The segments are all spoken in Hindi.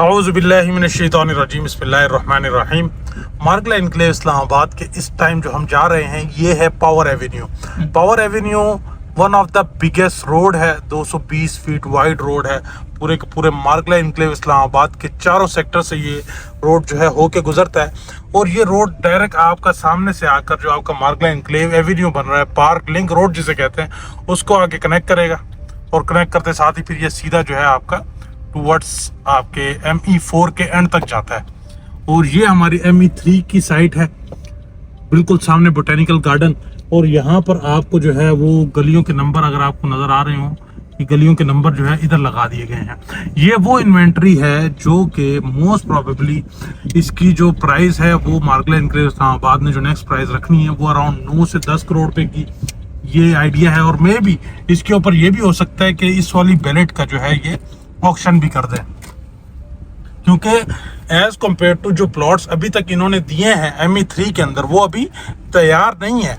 औज़ुबिल्लाहिमिनश्शैतानिर्रजीम बिस्मिल्लाहिर्रहमानिर्रहीम। मार्गला एनक्लेव इस्लामाबाद के इस टाइम जो हम जा रहे हैं ये है power Avenue. Power Avenue one of the biggest road है, 220 फीट वाइड रोड है। पूरे के पूरे मार्गला एनक्लेव इस्लामाबाद के चारों सेक्टर से ये रोड जो है होके गुजरता है और ये रोड डायरेक्ट आपका सामने से आकर जो आपका मार्गला एनक्लेव एवेन्यू बन रहा है, पार्क लिंक रोड जिसे कहते हैं, उसको आगे कनेक्ट करेगा और कनेक्ट करते साथ ही फिर ये सीधा जो है आपका टूवर्ड्स आपके ME4 के एंड तक जाता है। और ये हमारी ME3 की साइट है, बिल्कुल सामने बोटेनिकल गार्डन। और यहाँ पर आपको जो है वो गलियों के नंबर अगर आपको नजर आ रहे हो, ये गलियों के नंबर जो है इधर लगा दिए गए हैं। ये वो इन्वेंट्री है जो कि मोस्ट प्रोबेबली इसकी जो प्राइस है वो मार्गला एनक्लेव इस्लामाबाद ने जो नेक्स्ट प्राइस रखनी है वो अराउंड 9 से 10 करोड़ रुपए की ये आइडिया है। और मे भी इसके ऊपर ये भी हो सकता है कि इस वाली बैलेट का जो है ये ऑक्शन भी कर दें, क्योंकि एज कम्पेयर टू जो प्लॉट्स अभी तक इन्होंने दिए हैं ME3 के अंदर वो अभी तैयार नहीं है।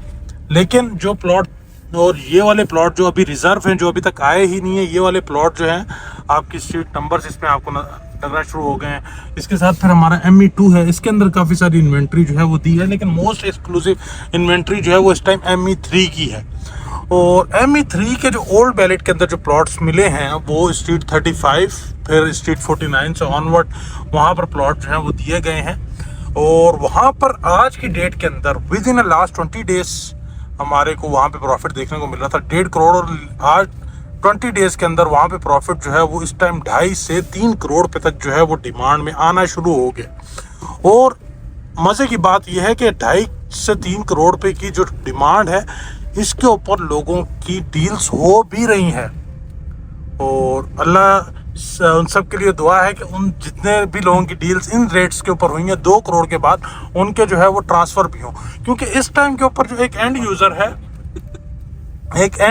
लेकिन जो प्लॉट और ये वाले प्लॉट जो अभी रिजर्व हैं, जो अभी तक आए ही नहीं है, ये वाले प्लॉट जो हैं आपकी स्ट्रीट नंबर्स इसमें आपको लगना शुरू हो गए हैं। इसके साथ फिर हमारा ME2 है, इसके अंदर काफ़ी सारी इन्वेंट्री जो है वो दी है, लेकिन मोस्ट एक्सक्लूसिव इन्वेंट्री जो है वो इस टाइम ME3 की है। और ME3 के जो ओल्ड बैलेट के अंदर जो प्लॉट्स मिले हैं वो स्ट्रीट 35 फिर स्ट्रीट 49 से ऑनवर्ड वहाँ पर प्लॉट जो हैं वो दिए गए हैं। और वहाँ पर आज की डेट के अंदर विद इन लास्ट 20 डेज हमारे को वहाँ पे प्रॉफिट देखने को मिल रहा था 1.5 करोड़। और आज 20 डेज के अंदर वहाँ पे प्रॉफिट जो है वो इस टाइम 2.5 से 3 करोड़ पे तक जो है वो डिमांड में आना शुरू हो गया। और मज़े की बात यह है कि 2.5 से 3 करोड़ पे की जो डिमांड है इसके ऊपर लोगों की डील्स हो भी रही हैं। और अल्लाह उन सब के लिए दुआ है कि उन जितने भी लोगों की डील्स इन रेट्स के ऊपर हुई हैं 2 करोड़ के बाद उनके जो है वो ट्रांसफ़र भी हों। क्योंकि इस टाइम के ऊपर जो एक एंड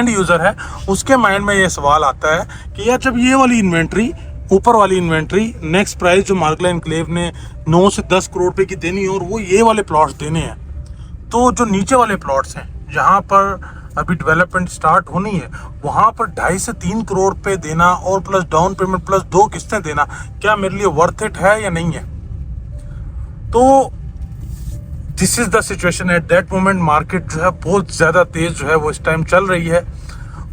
यूज़र है उसके माइंड में ये सवाल आता है कि यार जब ये वाली इन्वेंट्री ऊपर वाली इन्वेंट्री नेक्स्ट प्राइस जो मार्गला एनक्लेव ने 9 से 10 करोड़ रुपए की देनी है और वो ये वाले प्लॉट्स देने हैं, तो जो नीचे वाले प्लॉट्स हैं जहाँ पर अभी डेवलपमेंट स्टार्ट होनी है वहाँ पर 2.5 से 3 करोड़ पे देना और प्लस डाउन पेमेंट प्लस 2 किस्तें देना क्या मेरे लिए वर्थ इट है या नहीं है। तो this is the situation at that moment. Market जो है बहुत ज़्यादा तेज़ जो है वो इस टाइम चल रही है।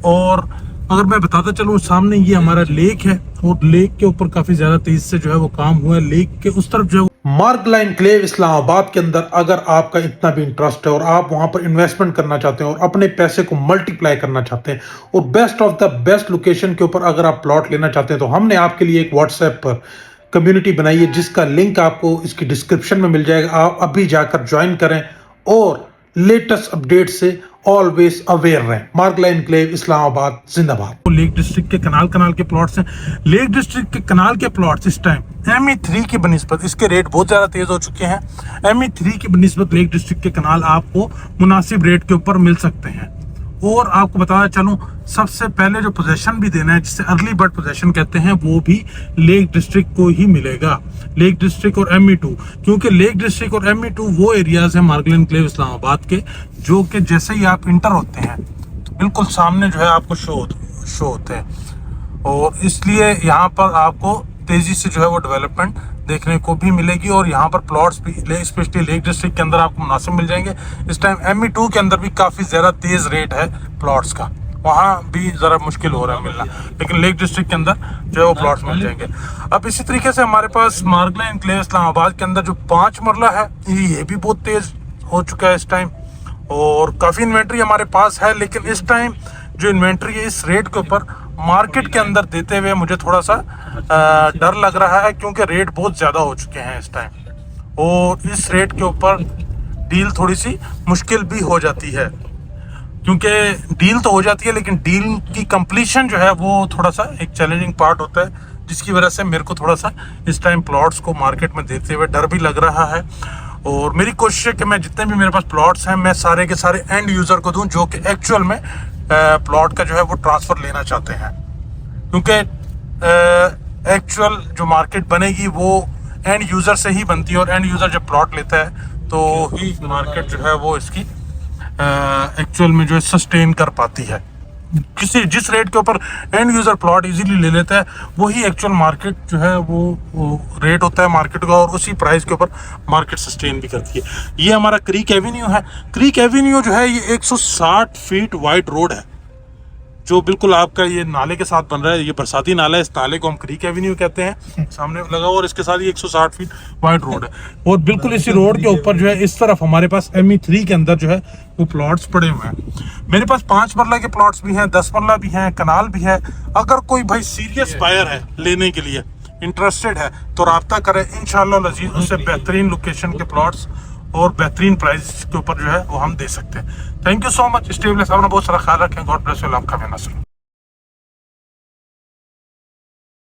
और अगर मैं बताता चलूँ, सामने ये हमारा लेक है और लेक के ऊपर काफ़ी ज़्यादा तेज़ी से जो है वो काम हुआ है। लेक के उस तरफ जो है मार्गला एनक्लेव इस्लामाबाद के अंदर अगर आपका इतना भी इंटरेस्ट है और आप वहां पर इन्वेस्टमेंट करना चाहते हैं और अपने पैसे को मल्टीप्लाई करना चाहते हैं और best of the best location के ऊपर अगर आप प्लॉट लेना चाहते हैं, तो हमने आपके लिए एक व्हाट्सएप पर कम्युनिटी बनाई है जिसका लिंक आपको इसकी डिस्क्रिप्शन में मिल जाएगा। आप अभी जाकर ज्वाइन करें और लेटेस्ट अपडेट से ऑलवेज अवेयर रहें। मार्गला एनक्लेव इस्लामाबाद जिंदाबाद। लेक डिस्ट्रिक्ट के कनाल के प्लॉट्स हैं। लेक डिस्ट्रिक्ट के कनाल के प्लॉट्स इस टाइम ME3 की बनिस्बत इसके रेट बहुत ज़्यादा तेज़ हो चुके हैं। ME3 की बनिस्बत लेक डिस्ट्रिक्ट के कनाल आपको मुनासिब रेट के ऊपर मिल सकते हैं। और आपको बताना चलूँ, सबसे पहले जो पोजेशन भी देना है जिसे अर्ली बर्ड पोजेशन कहते हैं वो भी लेक डिस्ट्रिक्ट को ही मिलेगा, लेक डिस्ट्रिक्ट और ME2। क्योंकि लेक डिस्ट्रिक्ट और ME2 वो एरियाज हैं मार्गला एनक्लेव इस्लामाबाद के जो कि जैसे ही आप इंटर होते हैं तो बिल्कुल सामने जो है आपको शो होते हैं। और इसलिए यहाँ पर आपको तेज़ी से जो है वो डेवलपमेंट देखने को भी मिलेगी। और यहाँ पर प्लॉट्स भी स्पेशली लेक डिस्ट्रिक्ट के अंदर आपको मुनासिब मिल जाएंगे। इस टाइम ME2 के अंदर भी काफ़ी ज़्यादा तेज़ रेट है प्लॉट्स का, वहाँ भी ज़रा मुश्किल हो रहा है मिलना, लेकिन लेक डिस्ट्रिक्ट के अंदर जो है वो प्लॉट्स मिल जाएंगे। अब इसी तरीके से हमारे पास मार्गला एनक्लेव इस्लामाबाद के अंदर जो 5 मरला है ये भी बहुत तेज़ हो चुका है इस टाइम। और काफ़ी इन्वेंट्री हमारे पास है, लेकिन इस टाइम जो इन्वेंट्री है इस रेट के ऊपर मार्केट के अंदर देते हुए मुझे थोड़ा सा डर लग रहा है, क्योंकि रेट बहुत ज़्यादा हो चुके हैं इस टाइम। और इस रेट के ऊपर डील थोड़ी सी मुश्किल भी हो जाती है, क्योंकि डील तो हो जाती है लेकिन डील की कंप्लीशन जो है वो थोड़ा सा एक चैलेंजिंग पार्ट होता है, जिसकी वजह से मेरे को थोड़ा सा इस टाइम प्लॉट्स को मार्केट में देते हुए डर भी लग रहा है। और मेरी कोशिश है कि मैं जितने भी मेरे पास प्लॉट्स हैं मैं सारे के सारे एंड यूज़र को दूं जो कि एक्चुअल में प्लॉट का जो है वो ट्रांसफ़र लेना चाहते हैं। क्योंकि एक्चुअल जो मार्केट बनेगी वो एंड यूज़र से ही बनती है, और एंड यूज़र जब प्लॉट लेता है तो ही मार्केट जो है वो इसकी एक्चुअल में जो है सस्टेन कर पाती है। किसी जिस रेट के ऊपर एंड यूजर प्लॉट इजीली ले लेता है, वही एक्चुअल मार्केट जो है वो रेट होता है मार्केट का, और उसी प्राइस के ऊपर मार्केट सस्टेन भी करती है। ये हमारा क्रीक एवेन्यू है। क्रीक एवेन्यू जो है ये 160 फीट वाइड रोड है, जो बिल्कुल आपका ये नाले के साथ बन रहा है। ये बरसाती नाला है, इस नाले को हम क्रीक एवेन्यू कहते हैं, सामने लगा हुआ, और इसके साथ ये 160 फीट वाइड रोड है। और बिल्कुल इसी रोड के ऊपर जो है इस तरफ हमारे पास ME3 के अंदर जो है वो प्लॉट्स पड़े हुए हैं। मेरे पास 5 मरला के प्लॉट्स भी हैं, 10 मरला भी हैं, कनाल भी है। अगर कोई भाई सीरियस बायर है लेने के लिए, इंटरेस्टेड है, तो रब्ता करें। इंशाअल्लाह लजीज उससे बेहतरीन लोकेशन के प्लॉट्स और बेहतरीन प्राइस के ऊपर जो है वो हम दे सकते हैं। Thank you so much. Stay blessed, अपना बहुत सारा ख्याल रखें। God bless you. आपका भी नस्ल।